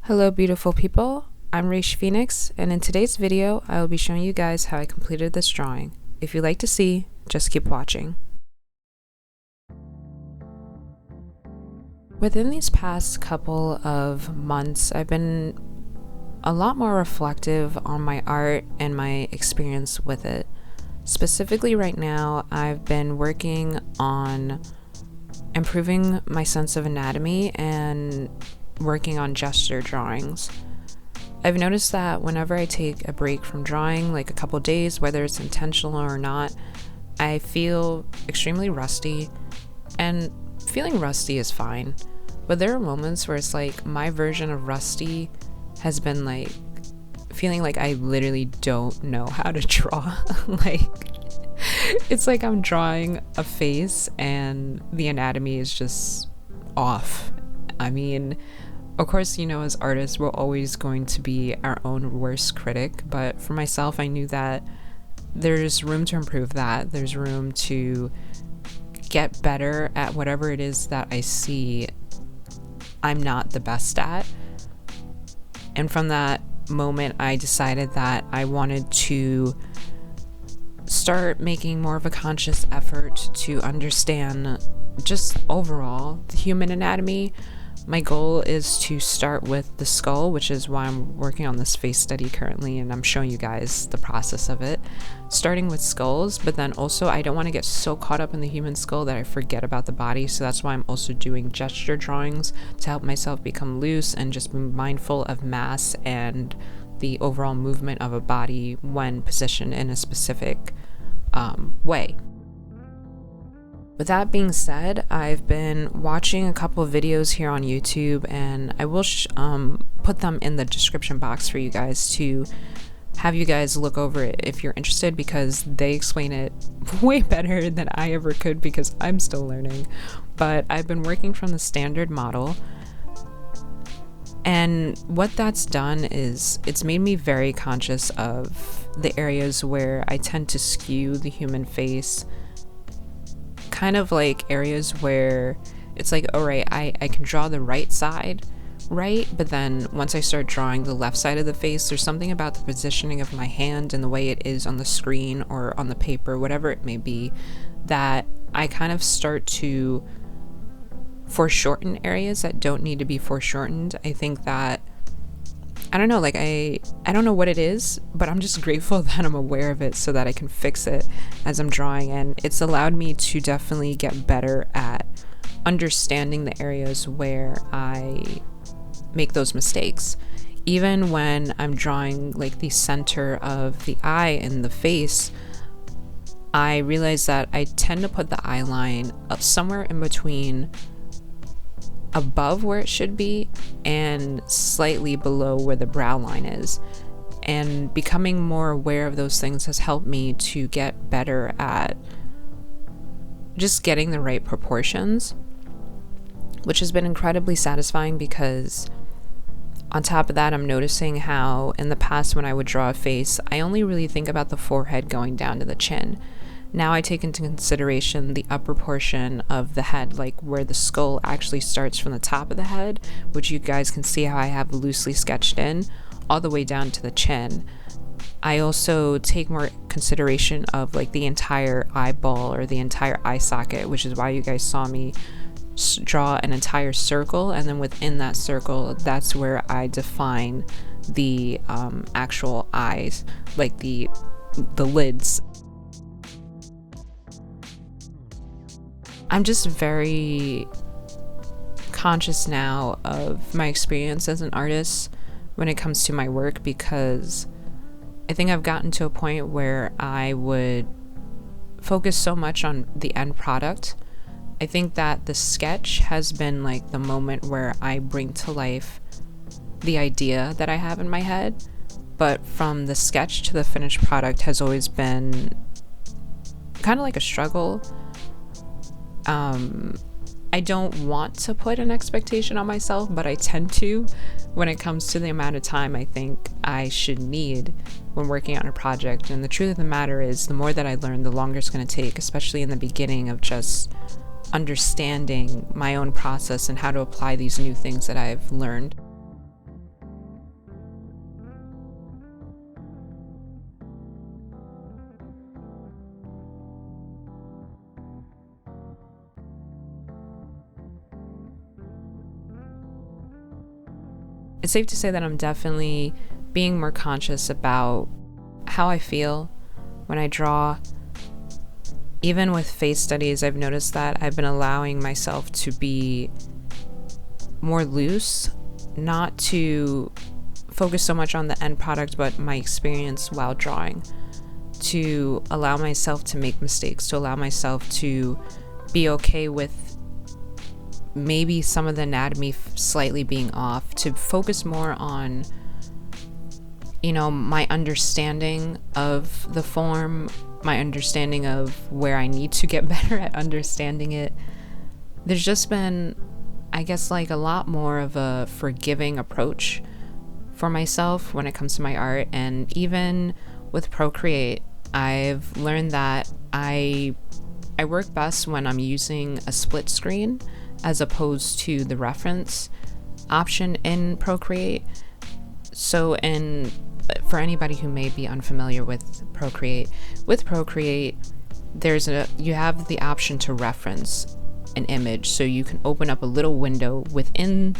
Hello beautiful people, I'm RaishPhoenix, and in today's video I will be showing you guys how I completed this drawing. If you'd like to see, just keep watching. Within these past couple of months, I've been a lot more reflective on my art and my experience with it. Specifically right now, I've been working on improving my sense of anatomy and working on gesture drawings. I've noticed that whenever I take a break from drawing, like a couple days, whether it's intentional or not, I feel extremely rusty, and feeling rusty is fine, but there are moments where it's like my version of rusty has been like feeling like I literally don't know how to draw. Like it's like I'm drawing a face and the anatomy is just off. I mean, of course, you know, as artists, we're always going to be our own worst critic, but for myself, I knew that there's room to improve that. There's room to get better at whatever it is that I see I'm not the best at. And from that moment, I decided that I wanted to start making more of a conscious effort to understand just overall the human anatomy. My goal is to start with the skull, which is why I'm working on this face study currently, and I'm showing you guys the process of it. Starting with skulls, but then also I don't want to get so caught up in the human skull that I forget about the body, so that's why I'm also doing gesture drawings to help myself become loose and just be mindful of mass and the overall movement of a body when positioned in a specific way. With that being said, I've been watching a couple of videos here on YouTube, and I will put them in the description box for you guys to have you guys look over it if you're interested, because they explain it way better than I ever could because I'm still learning. But I've been working from the standard model, and what that's done is it's made me very conscious of the areas where I tend to skew the human face. Kind of like areas where it's like, all right, I can draw the right side right, but then once I start drawing the left side of the face, there's something about the positioning of my hand and the way it is on the screen or on the paper, whatever it may be, that I kind of start to foreshorten areas that don't need to be foreshortened. I think that, I don't know, like I don't know what it is, but I'm just grateful that I'm aware of it so that I can fix it as I'm drawing, and it's allowed me to definitely get better at understanding the areas where I make those mistakes. Even when I'm drawing like the center of the eye and the face, I realize that I tend to put the eye line up somewhere in between above where it should be and slightly below where the brow line is, and becoming more aware of those things has helped me to get better at just getting the right proportions, which has been incredibly satisfying, because on top of that, I'm noticing how in the past when I would draw a face, I only really think about the forehead going down to the chin. Now I take into consideration the upper portion of the head, like where the skull actually starts from the top of the head, which you guys can see how I have loosely sketched in, all the way down to the chin. I also take more consideration of like the entire eyeball or the entire eye socket, which is why you guys saw me draw an entire circle, and then within that circle, that's where I define the actual eyes, like the lids. I'm just very conscious now of my experience as an artist when it comes to my work, because I think I've gotten to a point where I would focus so much on the end product. I think that the sketch has been like the moment where I bring to life the idea that I have in my head, but from the sketch to the finished product has always been kind of like a struggle. I don't want to put an expectation on myself, but I tend to when it comes to the amount of time I think I should need when working on a project. And the truth of the matter is, the more that I learn, the longer it's going to take, especially in the beginning of just understanding my own process and how to apply these new things that I've learned. it's safe to say that I'm definitely being more conscious about how I feel when I draw. Even with face studies, I've noticed that I've been allowing myself to be more loose, not to focus so much on the end product, but my experience while drawing, to allow myself to make mistakes, to allow myself to be okay with maybe some of the anatomy slightly being off, to focus more on, you know, my understanding of the form, my understanding of where I need to get better at understanding it. There's just been, I guess, like a lot more of a forgiving approach for myself when it comes to my art. And even with Procreate, I've learned that I work best when I'm using a split screen as opposed to the reference option in Procreate. So for anybody who may be unfamiliar with Procreate, you have the option to reference an image, so you can open up a little window within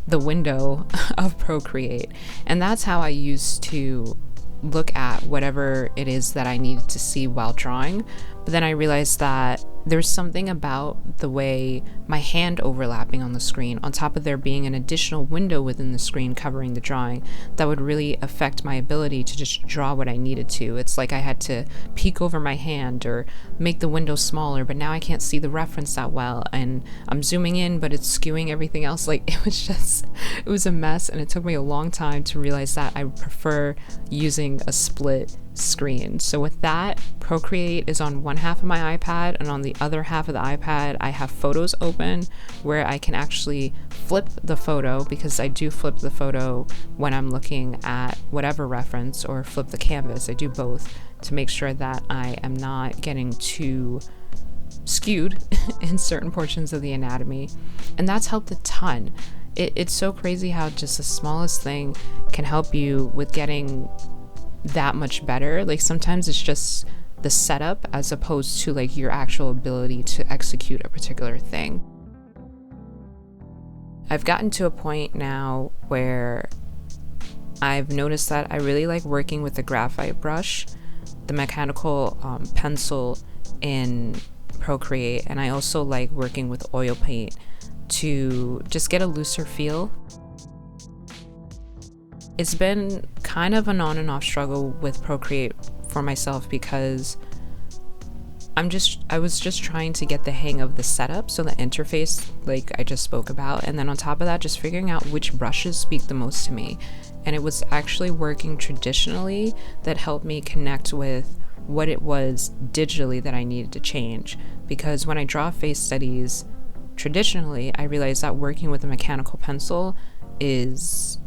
the window of Procreate, and that's how I used to look at whatever it is that I needed to see while drawing. But then I realized that there's something about the way my hand overlapping on the screen, on top of there being an additional window within the screen covering the drawing, that would really affect my ability to just draw what I needed to. It's like I had to peek over my hand or make the window smaller, but now I can't see the reference that well, and I'm zooming in, but it's skewing everything else. Like, it was a mess, and it took me a long time to realize that I prefer using a split screen. So with that, Procreate is on one half of my iPad, and on the other half of the iPad I have Photos open, where I can actually flip the photo, because I do flip the photo when I'm looking at whatever reference, or flip the canvas. I do both to make sure that I am not getting too skewed in certain portions of the anatomy, and that's helped a ton. It's so crazy how just the smallest thing can help you with getting that much better. Like, sometimes it's just the setup as opposed to like your actual ability to execute a particular thing. I've gotten to a point now where I've noticed that I really like working with the graphite brush, the mechanical pencil in Procreate, and I also like working with oil paint to just get a looser feel. It's been kind of an on and off struggle with Procreate for myself, because I was just trying to get the hang of the setup, so the interface, like I just spoke about, and then on top of that, just figuring out which brushes speak the most to me. And it was actually working traditionally that helped me connect with what it was digitally that I needed to change. Because when I draw face studies traditionally, I realized that working with a mechanical pencil is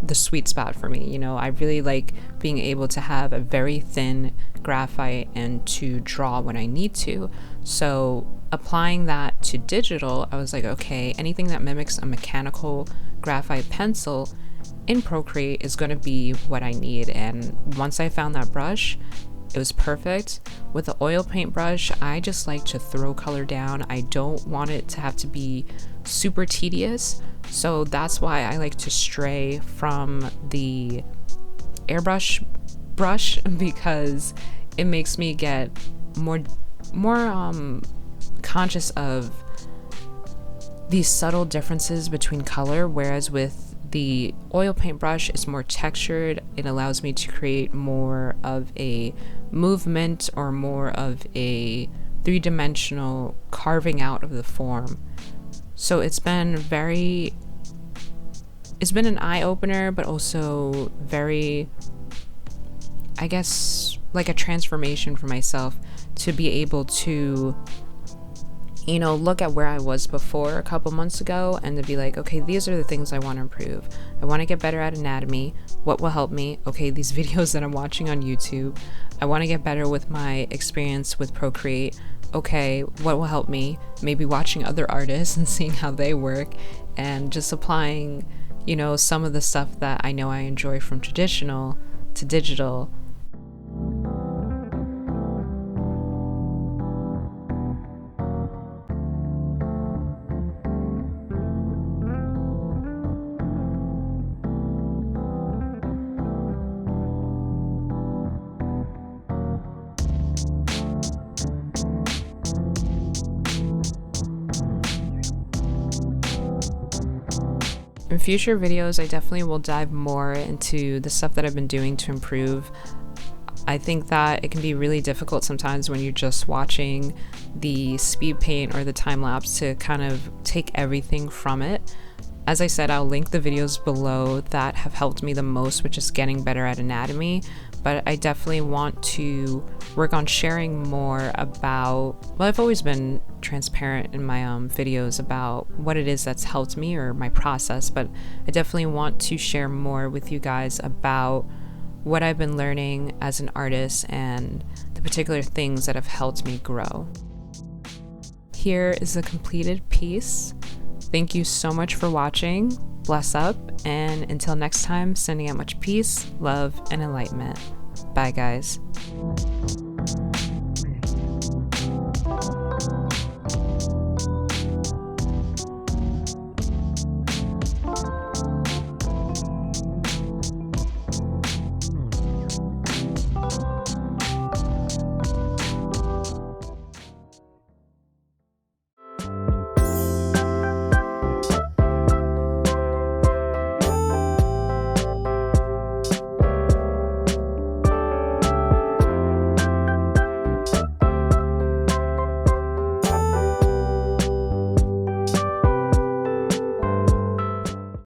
the sweet spot for me. You know, I really like being able to have a very thin graphite and to draw when I need to. So applying that to digital, I was like, okay, anything that mimics a mechanical graphite pencil in Procreate is going to be what I need. And once I found that brush, it was perfect. With the oil paint brush, I just like to throw color down. I don't want it to have to be super tedious. So that's why I like to stray from the airbrush brush, because it makes me get more conscious of these subtle differences between color, whereas with the oil paint brush, it's more textured. It allows me to create more of a movement or more of a three-dimensional carving out of the form. So it's been an eye-opener, but also very, I guess, like a transformation for myself to be able to, you know, look at where I was before a couple months ago and to be like, okay, these are the things I want to improve. I want to get better at anatomy. What will help me? Okay, these videos that I'm watching on YouTube. I want to get better with my experience with Procreate. Okay, what will help me? Maybe watching other artists and seeing how they work, and just applying, you know, some of the stuff that I know I enjoy from traditional to digital. In future videos, I definitely will dive more into the stuff that I've been doing to improve. I think that it can be really difficult sometimes when you're just watching the speed paint or the time lapse to kind of take everything from it. As I said, I'll link the videos below that have helped me the most with just getting better at anatomy, but I definitely want to work on sharing more about, well, I've always been transparent in my videos about what it is that's helped me or my process, but I definitely want to share more with you guys about what I've been learning as an artist and the particular things that have helped me grow. Here is the completed piece. Thank you so much for watching. Bless up, and until next time, sending out much peace, love, and enlightenment. Bye, guys.